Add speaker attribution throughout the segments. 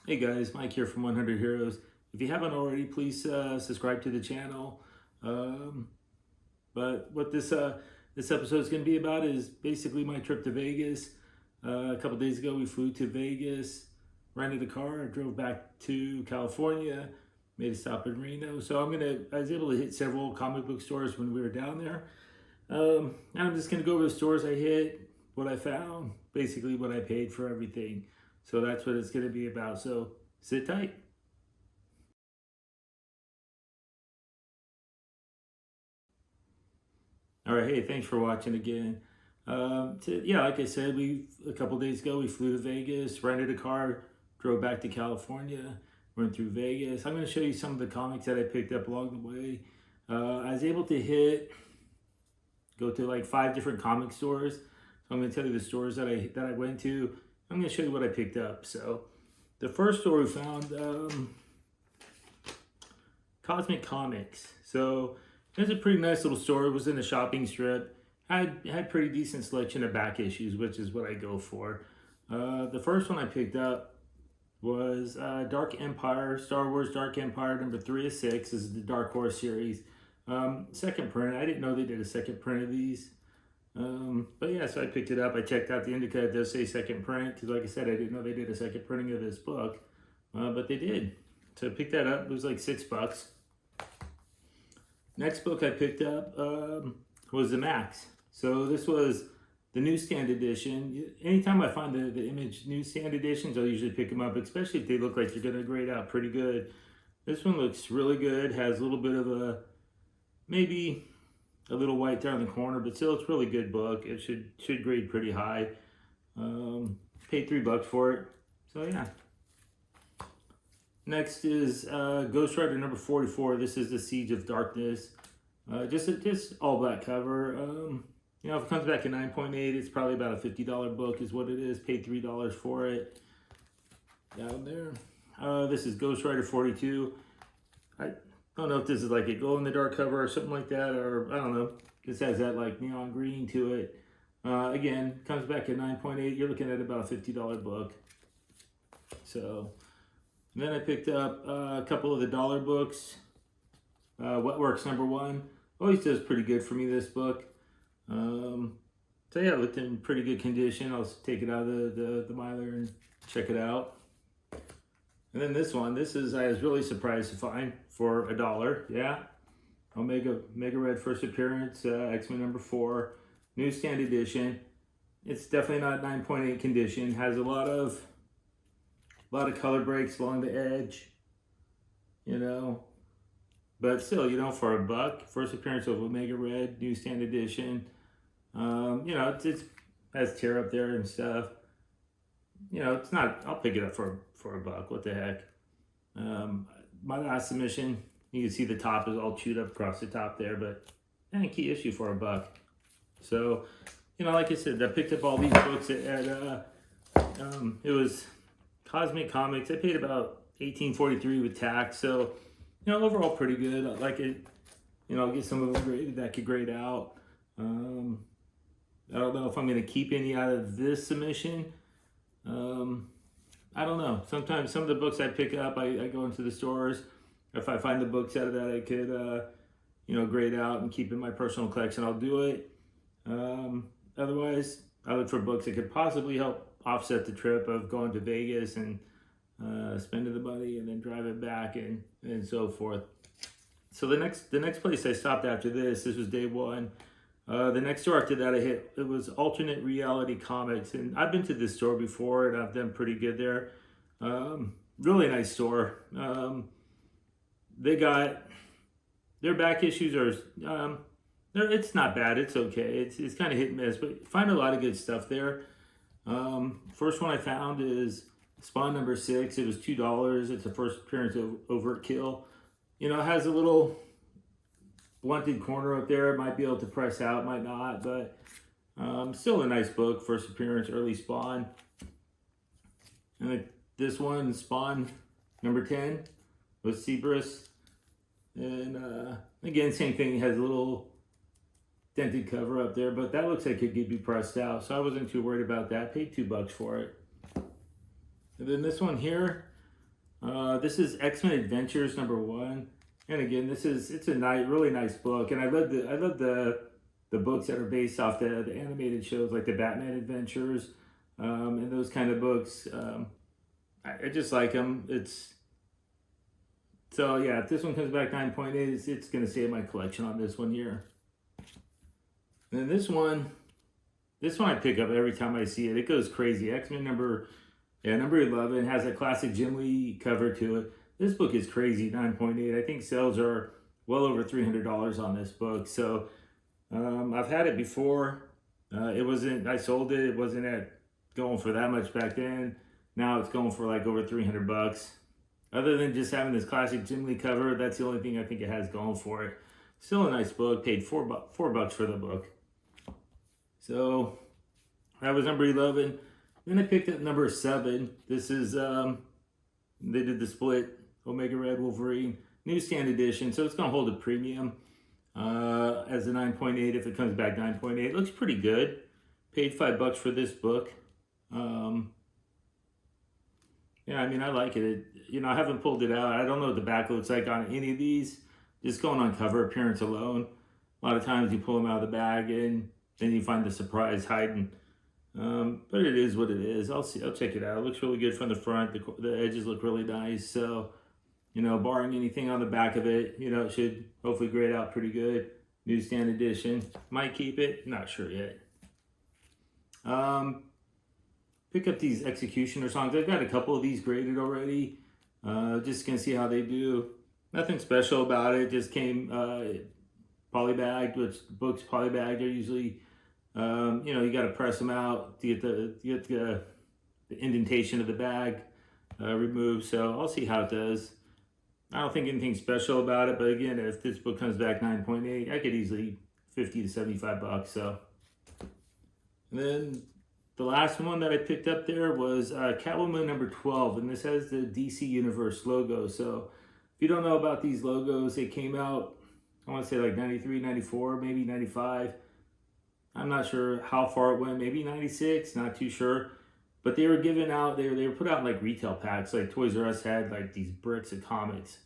Speaker 1: Hey guys, Mike here from 100 Heroes. If you haven't already, please subscribe to the channel. Um, but what this episode is going to be about is basically my trip to Vegas. A couple days ago, we flew to Vegas, rented a car, drove back to California, made a stop in Reno. So I was able to hit several comic book stores when we were down there. I'm just going to go over the stores I hit, what I found, basically what I paid for everything. So that's what it's going to be about. So sit tight. All right. Hey, thanks for watching again. Yeah, like I said, a couple days ago we flew to Vegas, rented a car, drove back to California, went through Vegas. I'm going to show you some of the comics that I picked up along the way. I was able to go to like 5 different comic stores. So I'm going to tell you the stores that I went to. I'm going to show you what I picked up. So the first store we found, Cosmic Comics. So it's a pretty nice little store. It was in a shopping strip. Had pretty decent selection of back issues, which is what I go for. The first one I picked up was Dark Empire, Star Wars Dark Empire number 3 of 6. This is the Dark Horse series. Second print. I didn't know they did a second print of these. But yeah, so I picked it up. I checked out the indica. It does say second print because, like I said, I didn't know they did a second printing of this book, but they did. So I picked that up. It was like $6. Next book I picked up was the Max. So this was the newsstand edition. Anytime I find the Image newsstand editions, I'll usually pick them up, especially if they look like they're going to grade out pretty good. This one looks really good. Has a little bit of maybe a little white there in the corner, but still it's a really good book. It should grade pretty high. Paid $3 for it. So yeah. Next is Ghost Rider number 44. This is the Siege of Darkness. Just all black cover. If it comes back at 9.8, it's probably about a $50 book is what it is. Paid $3 for it. Down there. This is Ghost Rider 42. I don't know if this is like a glow-in-the-dark cover or something like that, or I don't know. This has that like neon green to it. Again, comes back at 9.8. You're looking at about a $50 book. So, and then I picked up a couple of the dollar books. Wetworks number 1 always does pretty good for me. This book. So yeah, it looked in pretty good condition. I'll take it out of the miler and check it out. And then this one, I was really surprised to find for $1. Yeah, Mega Red first appearance, X-Men number 4, newsstand edition. It's definitely not 9.8 condition. Has a lot of color breaks along the edge, but still, for $1, first appearance of Omega Red, newsstand edition. It has tear up there and stuff. It's not. I'll pick it up for $1. What the heck? My last submission, you can see the top is all chewed up across the top there, but key issue for $1. So, like I said, I picked up all these books at it was Cosmic Comics. I paid about $18.43 with tax. So, overall pretty good. I like it. I'll get some of them graded that could grade out. I don't know if I'm going to keep any out of this submission. I don't know. Sometimes some of the books I pick up, I go into the stores. If I find the books out of that I could, grade out and keep in my personal collection, I'll do it. Otherwise, I look for books that could possibly help offset the trip of going to Vegas and spending the money and then driving back and so forth. So the next place I stopped after this was day 1. The next store after that I hit, it was Alternate Reality Comics. And I've been to this store before and I've done pretty good there. Really nice store. They got, their back issues are, it's not bad. It's okay. It's kind of hit and miss, but find a lot of good stuff there. First one I found is Spawn number 6. It was $2. It's the first appearance of Overt Kill. It has a little blunted corner up there. It might be able to press out, might not, but still a nice book. First appearance, early Spawn. And this one, Spawn number 10, with Cerberus. And again, same thing. It has a little dented cover up there, but that looks like it could be pressed out, so I wasn't too worried about that. Paid $2 for it. And then this one here, This is X-Men Adventures #1, and again, it's a really nice book, and I love the books that are based off the animated shows like the Batman Adventures, and those kind of books. I just like them. So yeah, if this one comes back 9.8, it's gonna save my collection on this one here. And then this one I pick up every time I see it. It goes crazy. X-Men number 11 has a classic Jim Lee cover to it. This book is crazy, 9.8. I think sales are well over $300 on this book. So I've had it before. I sold it. It wasn't going for that much back then. Now it's going for like over $300. Other than just having this classic Jim Lee cover, that's the only thing I think it has going for it. Still a nice book. Paid $4 for the book. So that was number 11. Then I picked up number 7. This is they did the split Omega Red Wolverine newsstand edition, so it's gonna hold a premium as a 9.8 if it comes back 9.8. It looks pretty good. Paid $5 for this book. Yeah, I mean, I like it. I haven't pulled it out. I don't know what the back looks like on any of these. Just going on cover appearance alone. A lot of times you pull them out of the bag and then you find the surprise hiding. But it is what it is. I'll check it out. It looks really good from the front. The edges look really nice. So, barring anything on the back of it, it should hopefully grade out pretty good. Newsstand edition. Might keep it. Not sure yet. Pick up these Executioner songs. I've got a couple of these graded already. Just gonna see how they do. Nothing special about it. Just came polybagged, which books polybagged are usually, you got to press them out to get the indentation of the bag removed. So I'll see how it does. I don't think anything special about it, but again, if this book comes back 9.8, I could easily $50 to $75. So, and then the last one that I picked up there was Catwoman number 12, and this has the DC Universe logo. So if you don't know about these logos, they came out, I want to say like 93, 94, maybe 95. I'm not sure how far it went, maybe 96, not too sure. But they were given out, they were put out in like retail packs, like Toys R Us had like these bricks of comics.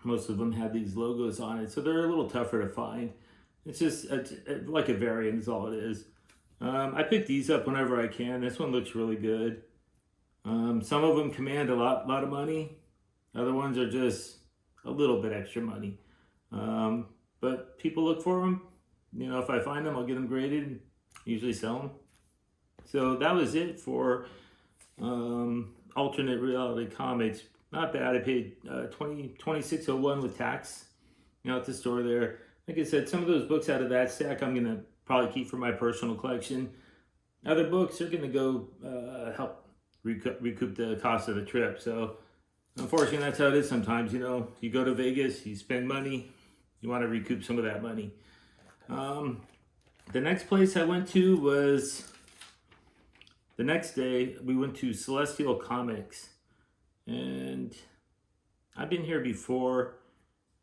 Speaker 1: Most of them had these logos on it, so they're a little tougher to find. It's just like a variant is all it is. I pick these up whenever I can. This one looks really good. Some of them command a lot of money. Other ones are just a little bit extra money. But people look for them. If I find them, I'll get them graded and usually sell them. So that was it for alternate reality comics. Not bad. I paid $26.01 with tax. At the store there. Like I said, some of those books out of that stack I'm gonna probably keep for my personal collection. Other books are gonna go help recoup the cost of the trip. So unfortunately, that's how it is sometimes. You go to Vegas, you spend money, you want to recoup some of that money. The next place I went to was the next day. We went to Celestial Comics, and I've been here before.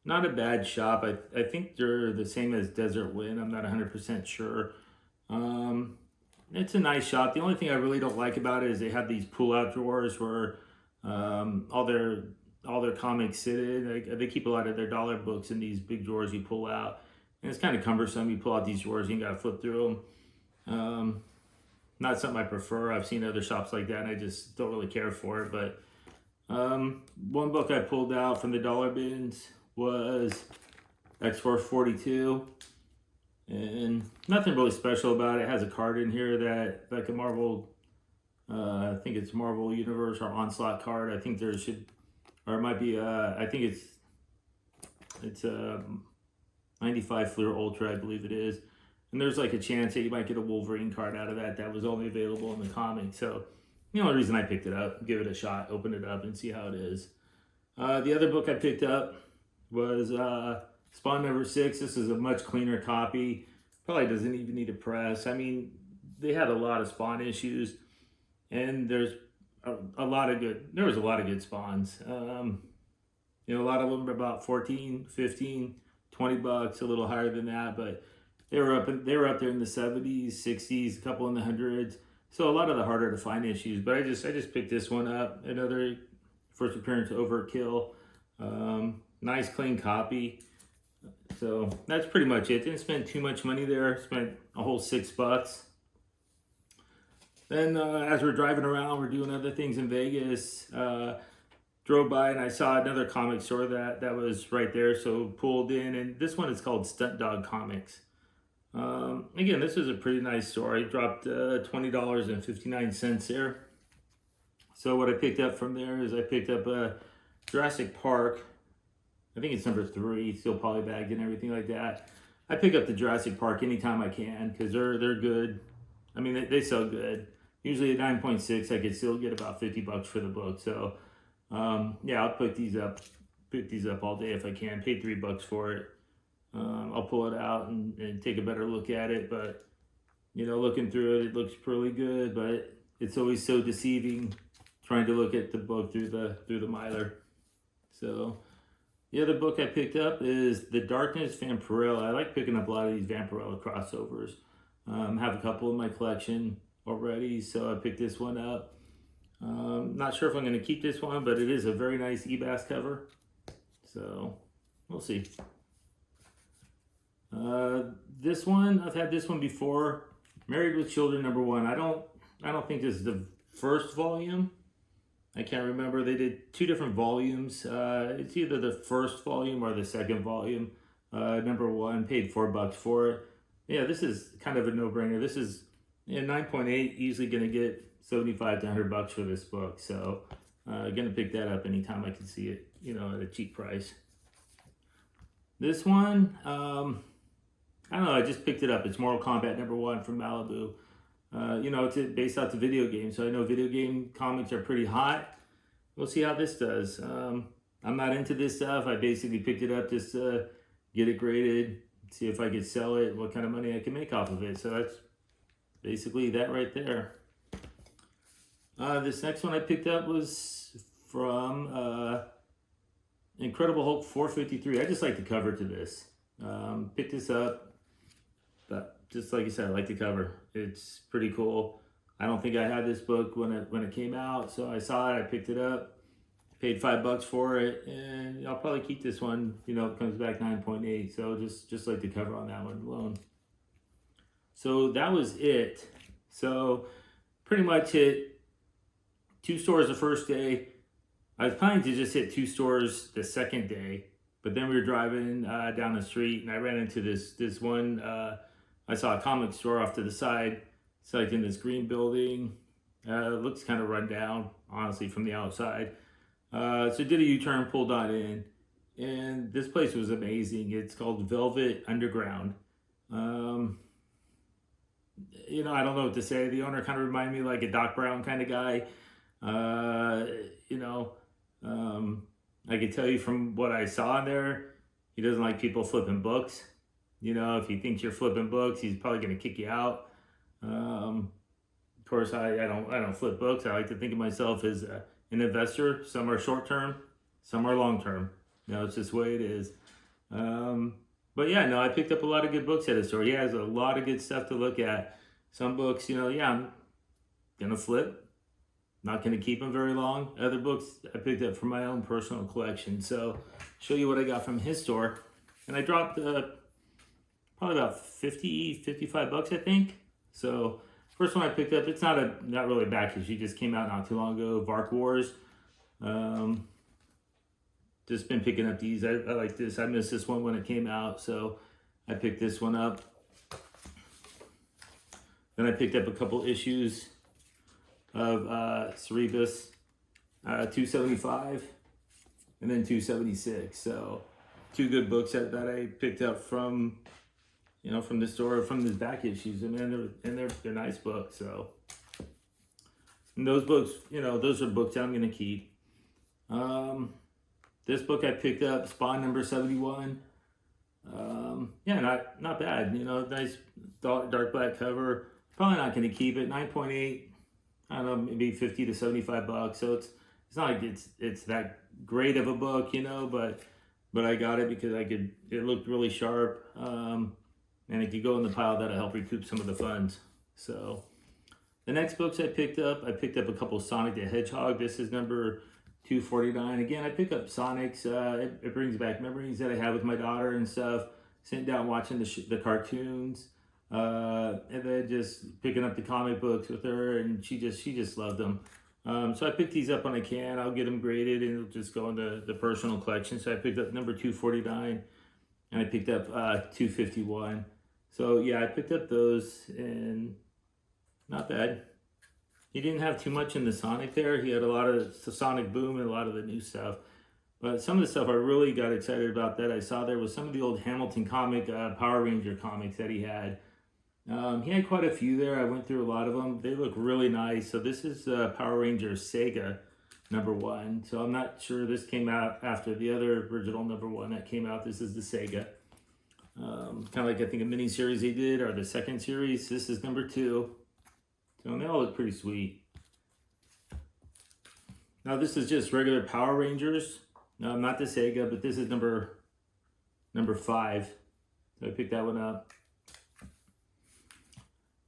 Speaker 1: Not a bad shop. I think they're the same as Desert Wind. I'm not 100% sure. It's a nice shop. The only thing I really don't like about it is they have these pull-out drawers where all their comics sit in. They keep a lot of their dollar books in these big drawers you pull out. And it's kind of cumbersome. You pull out these drawers, you got to flip through them. Not something I prefer. I've seen other shops like that, and I just don't really care for it. But one book I pulled out from the dollar bins was X-Force 42. And nothing really special about it. It has a card in here that, like a Marvel, I think it's Marvel Universe or Onslaught card. I think there should, or it might be, I think it's 95 Fleer Ultra, I believe it is. And there's like a chance that you might get a Wolverine card out of that was only available in the comic. So the only reason I picked it up, give it a shot, open it up and see how it is. The other book I picked up was Spawn number 6. This is a much cleaner copy. Probably doesn't even need a press. I mean, they had a lot of Spawn issues, and there's a lot of good Spawns. A lot of them are about 14, 15, $20, a little higher than that, but they were up there in the 70s, 60s, a couple in the hundreds. So a lot of the harder to find issues, but I just picked this one up, another first appearance Overkill. Nice clean copy. So that's pretty much it. Didn't spend too much money there. Spent a whole $6. Then as we're driving around, we're doing other things in Vegas. Drove by and I saw another comic store that was right there. So pulled in, and this one is called Stunt Dog Comics. Again, this is a pretty nice store. I dropped $20.59 there. So what I picked up from there is I picked up a Jurassic Park. I think it's number 3, still polybagged and everything like that. I pick up the Jurassic Park anytime I can because they're good. I mean, they sell good. Usually at 9.6, I could still get about $50 for the book. So yeah, I'll pick these up all day if I can. Paid $3 for it. I'll pull it out and take a better look at it. But you know, looking through it, it looks pretty good. But it's always so deceiving trying to look at the book through the Mylar. So the other book I picked up is The Darkness Vampirella. I like picking up a lot of these Vampirella crossovers. Have a couple in my collection already, so I picked this one up. Not sure if I'm going to keep this one, but it is a very nice eBass cover. So we'll see. This one, I've had this one before. Married with Children #1. I don't think this is the first volume. I can't remember. They did 2 different volumes. It's either the first volume or the second volume. #1, paid $4 for it. Yeah, this is kind of a no-brainer. This is 9.8, easily going to get $75 to $100 for this book. So gonna pick that up anytime I can see it, you know, at a cheap price. This one, I don't know, I just picked it up. It's Mortal Kombat #1 from Malibu. You know, it's based off the video game, so I know video game comics are pretty hot. We'll see how this does. I'm not into this stuff. I basically picked it up just to get it graded, see if I could sell it, what kind of money I can make off of it. So that's basically that right there. This next one I picked up was from Incredible Hulk 453. I just like the cover to this. Picked this up, but just like you said, I like the cover. It's pretty cool. I don't think I had this book when it came out, so I saw it, I picked it up, paid $5 for it, and I'll probably keep this one. You know, it comes back 9.8, so just like the cover on that one alone. So that was it. So pretty much hit 2 stores the first day. I was planning to just hit 2 stores the second day, but then we were driving down the street and I ran into this one. I saw a comic store off to the side. It's like in this green building. It looks kind of run down, honestly, from the outside. So did a U-turn, pulled on in, and this place was amazing. It's called Velvet Underground. You know, I don't know what to say. The owner kind of reminded me like a Doc Brown kind of guy. You know, I could tell you from what I saw in there, he doesn't like people flipping books. You know, if he thinks you're flipping books, he's probably going to kick you out. Of course, I don't flip books. I like to think of myself as an investor. Some are short term, some are long term. You know, it's just the way it is. But yeah, no, I picked up a lot of good books at his store. He has a lot of good stuff to look at. Some books, you know, yeah, I'm gonna flip. Not gonna keep them very long. Other books I picked up from my own personal collection. So, show you what I got from his store. And I dropped probably about $55, I think. So, first one I picked up, it's not really a back issue. It just came out not too long ago. Vark Wars. Just been picking up these. I like this. I missed this one when it came out, so I picked this one up. Then I picked up a couple issues of Cerebus, 275, and then 276. So 2 good books that I picked up from, you know, from the store, from these back issues, and they're nice books. So, and those books, you know, those are books that I'm gonna keep. This book I picked up, Spawn #71. Yeah, not bad. You know, nice dark black cover. Probably not going to keep it. 9.8. I don't know, maybe $50 to $75. So it's not like it's that great of a book, you know. But I got it because it looked really sharp, and it could go in the pile that'll help recoup some of the funds. So the next books I picked up a couple Sonic the Hedgehog. This is number $2.49. Again, I pick up Sonics. It brings back memories that I had with my daughter and stuff. Sitting down watching the cartoons, and then just picking up the comic books with her, and she just loved them. So I picked these up when I can. I'll get them graded, and it'll just go into the personal collection. So I picked up number 249, and I picked up 251. So yeah, I picked up those, and not bad. He didn't have too much in the Sonic there. He had a lot of Sonic Boom and a lot of the new stuff. But some of the stuff I really got excited about that I saw there was some of the old Hamilton comic, Power Ranger comics that he had. He had quite a few there. I went through a lot of them. They look really nice. So this is Power Ranger Sega #1. So I'm not sure this came out after the other original #1 that came out. This is the Sega. Kind of like I think a mini series they did, or the second series. This is #2. So they all look pretty sweet. Now this is just regular Power Rangers. No, not the Sega, but this is number 5. So I picked that one up.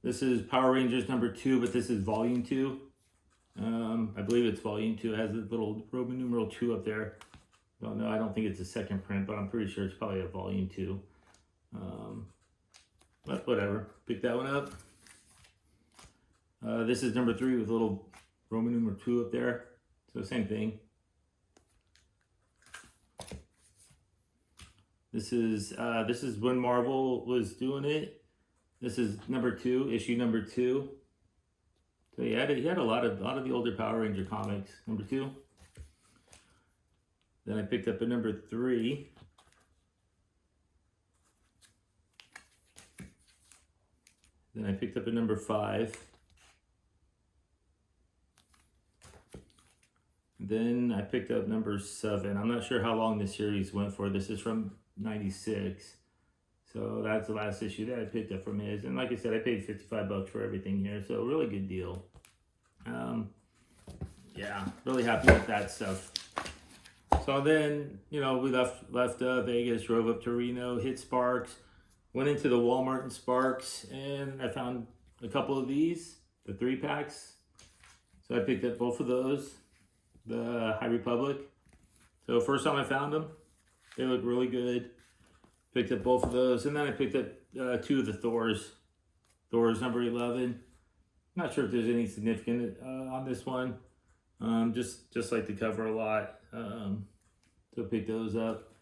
Speaker 1: This is Power Rangers #2, but this is volume 2. I believe it's volume 2. It has a little Roman numeral 2 up there. Don't know. I don't think it's a second print, but I'm pretty sure it's probably a volume 2. But whatever. Pick that one up. This is #3 with a little Roman numeral 2 up there. So same thing. This is when Marvel was doing it. This is #2, issue #2. So he had a lot of the older Power Ranger comics. #2. Then I picked up a #3. Then I picked up a #5. Then I picked up #7. I'm not sure how long this series went for. This is from 96. So that's the last issue that I picked up from his. And like I said, I paid $55 for everything here. So really good deal. Yeah, really happy with that stuff. So then, we left Vegas, drove up to Reno, hit Sparks, went into the Walmart in Sparks, and I found a couple of these, the 3-packs. So I picked up both of those, the High Republic. So first time I found them, they look really good. Picked up both of those, and then I picked up 2 of the Thors. Thor's #11. Not sure if there's any significant on this one. Just like the cover a lot. So picked those up,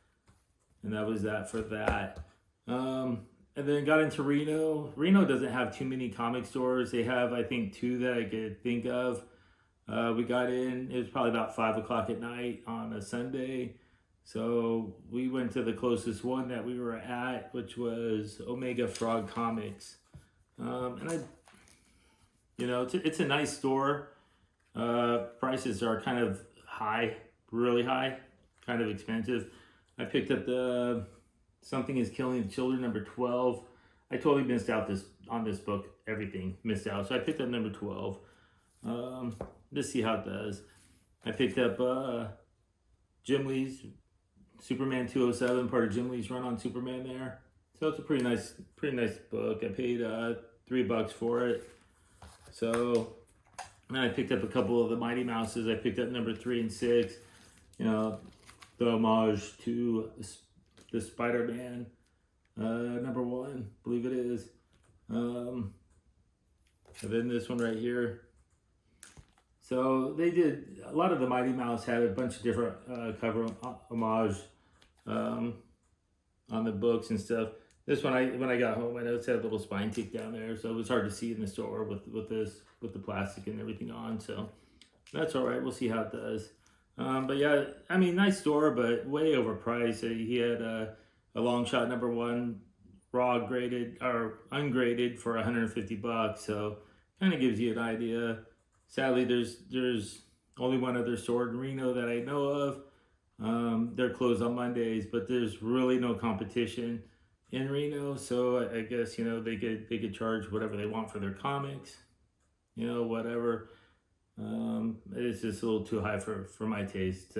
Speaker 1: and that was that for that. And then got into Reno. Reno doesn't have too many comic stores. They have, I think, 2 that I could think of. We got in, it was probably about 5 o'clock at night on a Sunday. So we went to the closest one that we were at, which was Omega Frog Comics. And it's a nice store. Prices are kind of high, really high, kind of expensive. I picked up the Something is Killing the Children #12. I totally missed out on this book, everything missed out. So I picked up #12. Let's see how it does. I picked up Jim Lee's Superman 207, part of Jim Lee's run on Superman there. So it's a pretty nice book. I paid $3 for it. So then I picked up a couple of the Mighty Mouses. I picked up #3 and 6. The homage to the Spider-Man #1, I believe it is. And then this one right here. So they did, a lot of the Mighty Mouse had a bunch of different cover homage on the books and stuff. This one, when I got home, I noticed it had a little spine tick down there, so it was hard to see in the store with the plastic and everything on. So that's all right. We'll see how it does. But yeah, I mean, nice store, but way overpriced. He had a long shot #1 raw graded or ungraded for $150. So kind of gives you an idea. Sadly, there's only one other store in Reno that I know of. They're closed on Mondays, but there's really no competition in Reno. So I guess they could charge whatever they want for their comics, whatever. It's just a little too high for my taste.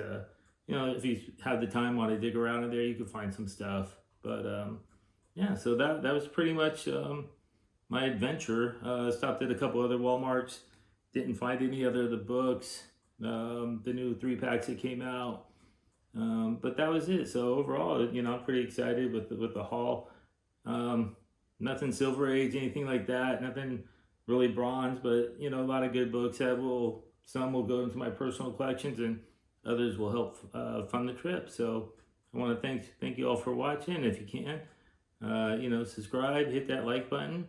Speaker 1: If you have the time, want to dig around in there, you can find some stuff. But yeah, so that was pretty much my adventure. Stopped at a couple other Walmarts. Didn't find any other of the books. the new 3-packs that came out. But that was it. So overall, I'm pretty excited with the haul. Nothing Silver Age, anything like that. Nothing really bronze, but a lot of good books that some will go into my personal collections, and others will help fund the trip. So I want to thank you all for watching. If you can, subscribe, hit that like button,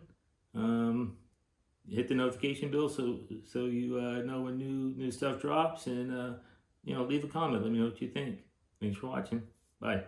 Speaker 1: hit the notification bell so you know when new stuff drops, and leave a comment. Let me know what you think. Thanks for watching. Bye.